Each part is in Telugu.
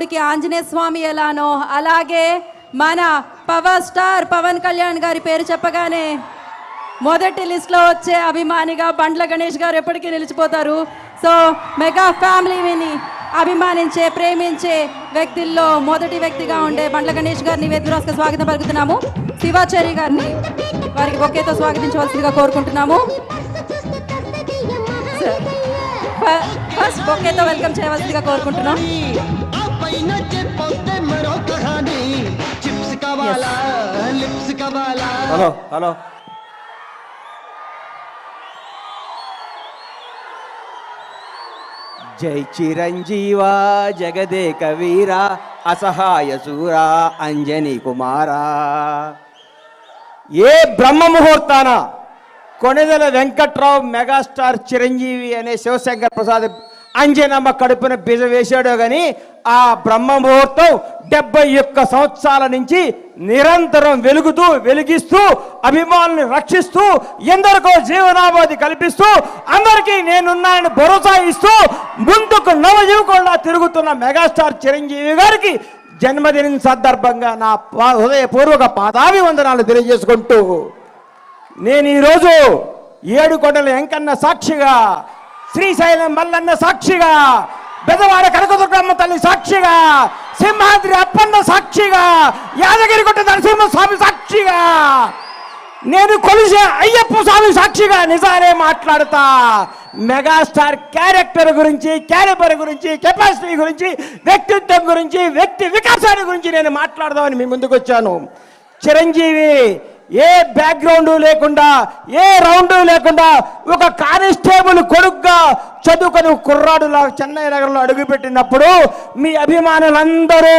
రాముడికి ఆంజనేయ స్వామి ఎలానో అలాగే మన పవర్ స్టార్ పవన్ కళ్యాణ్ గారి పేరు చెప్పగానే మొదటి లిస్ట్లో వచ్చే అభిమానిగా బండ్ల గణేష్ గారు ఎప్పటికీ నిలిచిపోతారు. సో మెగా ఫ్యామిలీని అభిమానించే ప్రేమించే వ్యక్తుల్లో మొదటి వ్యక్తిగా ఉండే బండ్ల గణేష్ గారిని వేదికగా స్వాగతం పలుకుతున్నాము. శివాచారి గారిని వారికి బొకేతో స్వాగతించవలసిందిగా కోరుకుంటున్నాము. ఫస్ట్ బొకేతో వెల్కమ్ చేయవలసిందిగా కోరుకుంటున్నాం. హలో హలో జై చిరంజీవా జగదేక వీరా అసహాయ సూరా అంజనీ కుమారా. ఏ బ్రహ్మ ముహూర్తాన కొణిదెల వెంకట్రావు మెగాస్టార్ చిరంజీవి అనే శివశంకర్ ప్రసాద్ అంజనమ్మ కడుపున బీజ వేశాడో కానీ ఆ బ్రహ్మ ముహూర్తం 71 సంవత్సరాల నుంచి నిరంతరం వెలిగిస్తూ అభిమానుల్ని రక్షిస్తూ ఎందరికో జీవనాభాది కల్పిస్తూ అందరికీ నేనున్నానని భరోసా ఇస్తూ ముందుకు నవయువకుల్లా తిరుగుతున్న మెగాస్టార్ చిరంజీవి గారికి జన్మదినం సందర్భంగా నా హృదయపూర్వక పాదాభివందనాలు తెలియజేసుకుంటూ నేను ఈరోజు ఏడుకొండల వెంకన్న సాక్షిగా, శ్రీశైలం మల్లన్న సాక్షిగా, బెదవాడ కనకదుర్గమ్మ తల్లి సాక్షిగా, సింహాద్రి అప్పన్న సాక్షిగా, యాదగిరిగుట్ట నరసింహస్వామి సాక్షిగా, నేను కొలిసే అయ్యప్ప స్వామి సాక్షిగా నిజాలే మాట్లాడతా. మెగాస్టార్ క్యారెక్టర్ గురించి, క్యాలిబర్ గురించి, కెపాసిటీ గురించి, వ్యక్తిత్వం గురించి, వ్యక్తి వికాసాన్ని గురించి నేను మాట్లాడదామని మీ ముందుకు వచ్చాను. చిరంజీవి ఏ బ్యాక్గ్రౌండ్ లేకుండా, ఏ రౌండ్ లేకుండా ఒక కానిస్టేబుల్ కొడుకుగా చదువుకొని కుర్రాడులా చెన్నై నగరంలో అడుగుపెట్టినప్పుడు మీ అభిమానులందరూ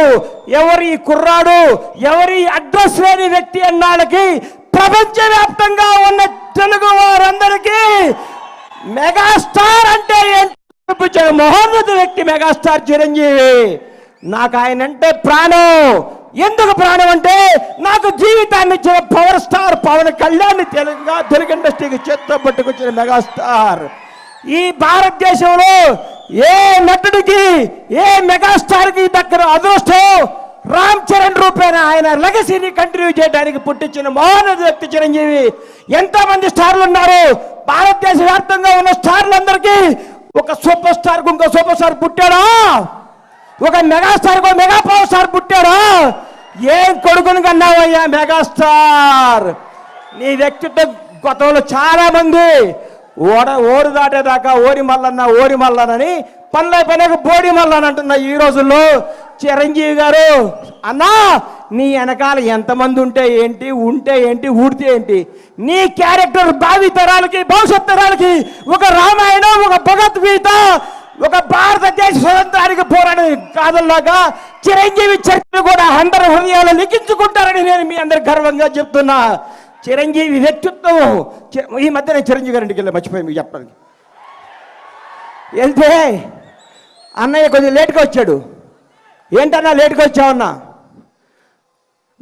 ఎవరి కుర్రాడు, ఎవరి అడ్రస్ లేని వ్యక్తి అన్నాళ్ళకి ప్రపంచవ్యాప్తంగా ఉన్న తెలుగు వారందరికీ మెగాస్టార్ అంటే ఏంటో మహోన్నత వ్యక్తి మెగాస్టార్ చిరంజీవి. నాకు ఆయన అంటే ప్రాణం. ఎందుకు ప్రాణం అంటే నాకు జీవితాన్ని ఇచ్చిన పవర్ స్టార్ పవన్ కళ్యాణ్ తెలుగు ఇండస్ట్రీకి చేత్తో పట్టుకొచ్చిన మెగాస్టార్. ఈ భారతదేశంలో ఏ నటుడికి, ఏ మెగాస్టార్కి దగ్గర అదృష్టం రామ్ చరణ్ రూపేణ ఆయన లెగసీని కంటిన్యూ చేయడానికి పుట్టించిన మహోన్నత వ్యక్తి చిరంజీవి. ఎంతమంది స్టార్లు ఉన్నారు భారతదేశ వ్యాప్తంగా ఉన్న స్టార్లందరికీ ఒక సూపర్ స్టార్కు ఇంకో సూపర్ స్టార్ పుట్టాడా? ఒక మెగాస్టార్కు మెగా పవర్ స్టార్ పుట్టాడా? ఏం కొడుకుని కన్నావయ్యా మెగాస్టార్. నీ వ్యక్తిత్వం గతంలో చాలా మంది ఓరు దాటేదాకా ఓరి మల్లనని పనులకు బోడి మల్లన్ అంటున్న ఈ రోజుల్లో చిరంజీవి గారు అన్నా నీ వెనకాల ఎంతమంది ఉంటే ఏంటి, ఊడితే ఏంటి, నీ క్యారెక్టర్ భావి తరాలకి, భవిష్యత్ తరాలకి ఒక రామాయణం, ఒక భగవద్గీత, ఒక భారతదేశ స్వతంత్రానికి పోరాడే కాదల్లాగా చిరంజీవి చరిత్ర కూడా అందరి హృదయాలు లిఖించుకుంటారని నేను మీ అందరు గర్వంగా చెప్తున్నా. చిరంజీవి వ్యక్తిత్వం ఈ మధ్య నేను చిరంజీవి గారింటికి వెళ్ళి మర్చిపోయి మీకు చెప్పడానికి వెళ్తే అన్నయ్య కొంచెం లేట్గా వచ్చాడు. ఏంటన్నా లేట్గా వచ్చావన్నా?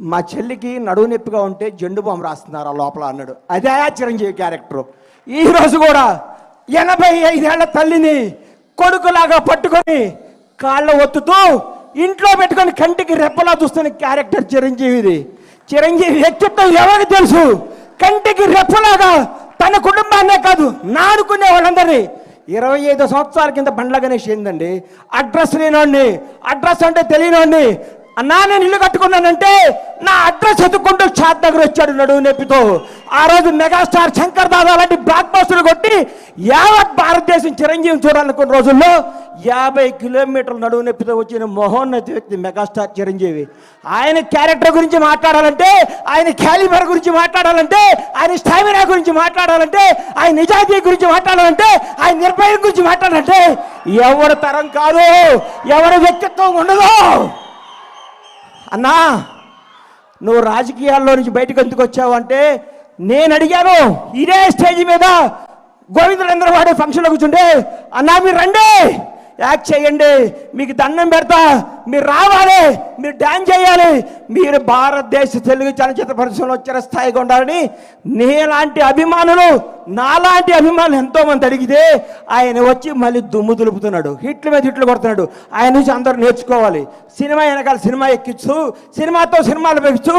మా చెల్లికి నడువు నొప్పిగా ఉంటే జెండు బాంబు రాస్తున్నారు ఆ లోపల అన్నాడు. అదే చిరంజీవి క్యారెక్టరు. ఈరోజు కూడా 85 ఏళ్ల తల్లిని కొడుకులాగా పట్టుకొని కాళ్ళ ఒత్తుతూ ఇంట్లో పెట్టుకొని కంటికి రెప్పలా చూస్తున్న క్యారెక్టర్ చిరంజీవిది. చిరంజీవి వ్యక్తిత్వం ఎవరికి తెలుసు? కంటికి రెప్పలాగా తన కుటుంబాన్నే కాదు నాడుకునే వాళ్ళందరినీ. 25 సంవత్సరాల కింద బండ్ల గణేష్ ఏందండి అడ్రస్ లేనోడిని, అడ్రస్ అంటే తెలియనోడిని. అన్నా నేను ఇల్లు కట్టుకున్నానంటే నా అడ్రస్ ఎత్తుకుంటూ షాద్ నగర్ వచ్చాడు నడువు నొప్పితో. ఆ రోజు మెగాస్టార్ శంకర్ దాదా లాంటి బ్లాక్ బస్టులు కొట్టి యావత్ భారతదేశం చిరంజీవిని చూడాలనుకున్న రోజుల్లో 50 కిలోమీటర్ల నడువు నొప్పితో వచ్చిన మహోన్నత వ్యక్తి మెగాస్టార్ చిరంజీవి. ఆయన క్యారెక్టర్ గురించి మాట్లాడాలంటే, ఆయన క్యాలిబర్ గురించి మాట్లాడాలంటే, ఆయన స్టామినా గురించి మాట్లాడాలంటే, ఆయన నిజాయితీ గురించి మాట్లాడాలంటే, ఆయన నిర్భయం గురించి మాట్లాడాలంటే ఎవరి తరం కాదు, ఎవరి వ్యక్తిత్వం ఉండదు. అన్నా నువ్వు రాజకీయాల్లో నుంచి బయటకు ఎందుకు వచ్చావు అంటే నేను అడిగాను. ఇదే స్టేజ్ మీద గోవిందరేంద్ర వాడే ఫంక్షన్లో కూర్చుంటే అన్నా మీరు రండి యాక్ట్ చేయండి, మీకు దండం పెడతా, మీరు రావాలి, మీరు డ్యాన్స్ చేయాలి, మీరు భారతదేశ తెలుగు చలనచిత్ర పరిశ్రమలో వచ్చిన స్థాయిగా ఉండాలని నీలాంటి అభిమానులు, నాలాంటి అభిమానులు ఎంతోమంది అడిగితే ఆయన వచ్చి మళ్ళీ దుమ్ము దులుపుతున్నాడు, హిట్ల మీద హిట్లు కొడుతున్నాడు. ఆయన నుంచి అందరూ నేర్చుకోవాలి. సినిమా వెనకాల సినిమా ఎక్కిస్తూ, సినిమాతో సినిమాలు పెంచుతూ,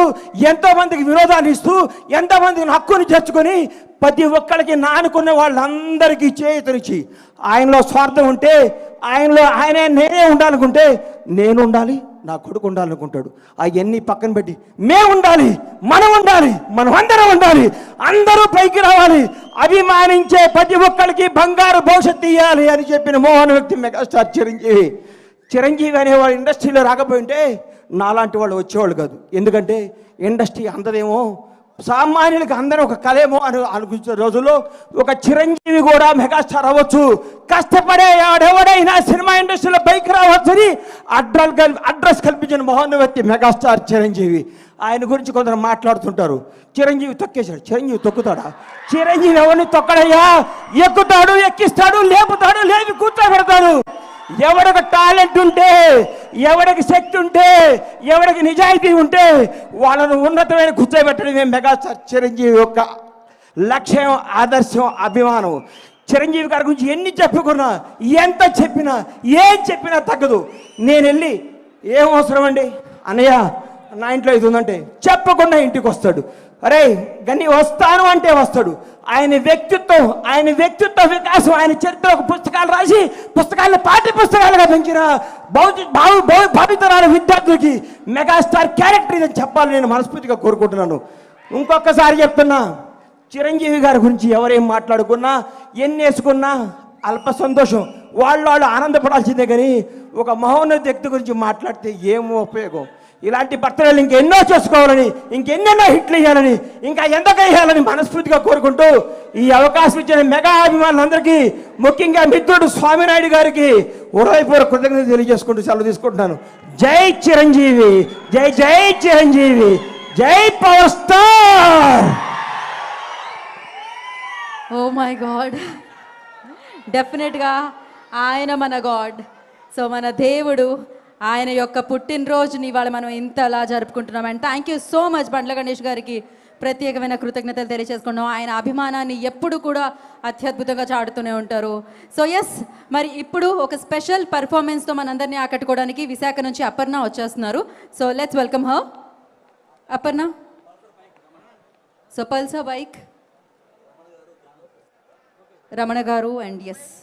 ఎంతోమందికి వినోదాన్ని ఇస్తూ, ఎంతోమందికి హక్కుని చేర్చుకొని ప్రతి ఒక్కరికి నానుకున్న వాళ్ళందరికీ చేతునిచ్చి, ఆయనలో స్వార్థం ఉంటే ఆయనే నేనే ఉండాలనుకుంటే నేను ఉండాలి, నా కొడుకు ఉండాలనుకుంటాడు. అవన్నీ పక్కన పెట్టి మేము ఉండాలి, మనం ఉండాలి, మనం అందరం ఉండాలి, అందరూ పైకి రావాలి, అభిమానించే ప్రతి ఒక్కరికి బంగారు భవిష్యత్తు ఇవ్వాలి అని చెప్పిన మోహన వ్యక్తి మెగాస్టార్ చిరంజీవి. చిరంజీవి అనేవాడు ఇండస్ట్రీలో రాకపోయింటే నాలాంటి వాళ్ళు వచ్చేవాళ్ళు కాదు. ఎందుకంటే ఇండస్ట్రీ అందదేమో, సామాన్యులకి అందరూ ఒక కళేమో అని అనుకునే రోజుల్లో ఒక చిరంజీవి కూడా మెగాస్టార్ అవ్వచ్చు, కష్టపడే ఎవడైనా సినిమా ఇండస్ట్రీలో పైకి రావచ్చని అడ్రస్ కల్పించిన మోహన వ్యక్తి మెగాస్టార్ చిరంజీవి. ఆయన గురించి కొందరు మాట్లాడుతుంటారు, చిరంజీవి తొక్కేశాడు. చిరంజీవి తొక్కుతాడా? చిరంజీవి ఎవరిని తొక్కడయ్యా? ఎక్కుతాడు, ఎక్కిస్తాడు, లేపుతాడు, లేపి కూర్చోబెడతాడు. ఎవడికి టాలెంట్ ఉంటే, ఎవడికి శక్తి ఉంటే, ఎవడికి నిజాయితీ ఉంటే వాళ్ళను ఉన్నతమైన కూర్చోబెట్టడమే మెగాస్టార్ చిరంజీవి యొక్క లక్ష్యం, ఆదర్శం, అభిమానం. చిరంజీవి గారి గురించి ఎన్ని చెప్పుకున్నా, ఎంత చెప్పినా, ఏం చెప్పినా తగ్గదు. నేను వెళ్ళి ఏం అవసరం అండి అన్నయ్య, నా ఇంట్లో ఇది ఉందంటే చెప్పకుండా ఇంటికి వస్తాడు. అరే గని వస్తాను అంటే వస్తాడు. ఆయన వ్యక్తిత్వ వికాసం, ఆయన చరిత్ర పుస్తకాలు రాసి పుస్తకాలను పాఠ్య పుస్తకాలుగా పెంచిన భావితరాల విద్యార్థులకి మెగాస్టార్ క్యారెక్టర్ ఇదని చెప్పాలని నేను మనస్ఫూర్తిగా కోరుకుంటున్నాను. ఇంకొకసారి చెప్తున్నా, చిరంజీవి గారి గురించి ఎవరేం మాట్లాడుకున్నా, ఎన్ని వేసుకున్నా అల్ప సంతోషం, వాళ్ళు ఆనందపడాల్సిందే. కానీ ఒక మహోన్నత వ్యక్తి గురించి మాట్లాడితే ఏమో ఉపయోగం. ఇలాంటి భర్తలు ఇంకెన్నో చేసుకోవాలని, ఇంకెన్నెన్నో హిట్లు ఇవ్వాలని, ఇంకా ఎంతగా వేయాలని మనస్ఫూర్తిగా కోరుకుంటూ ఈ అవకాశం ఇచ్చిన మెగా అభిమానులందరికీ, ముఖ్యంగా మిత్రుడు స్వామినాయుడు గారికి హృదయపూర్వక కృతజ్ఞతలు తెలియజేసుకుంటూ సెలవు తీసుకుంటున్నాను. జై చిరంజీవి, జై జై చిరంజీవి, జై power star. Oh my god, డెఫినెట్గా ఆయన మన గాడ్. సో మన దేవుడు, ఆయన యొక్క పుట్టినరోజుని ఇవాళ మనం ఇంతలా జరుపుకుంటున్నాం. And thank you so much Bandla Ganesh గారికి ప్రత్యేకమైన కృతజ్ఞతలు తెలియజేసుకున్నాం. ఆయన అభిమానాన్ని ఎప్పుడు కూడా అత్యద్భుతంగా చాటుతూనే ఉంటారు. సో ఎస్, మరి ఇప్పుడు ఒక స్పెషల్ పర్ఫార్మెన్స్తో మనందరినీ ఆకట్టుకోవడానికి విశాఖ నుంచి అపర్ణ వచ్చేస్తున్నారు. So let's welcome her. Aparna, so Pulsar bike, Ramana గారు, అండ్ ఎస్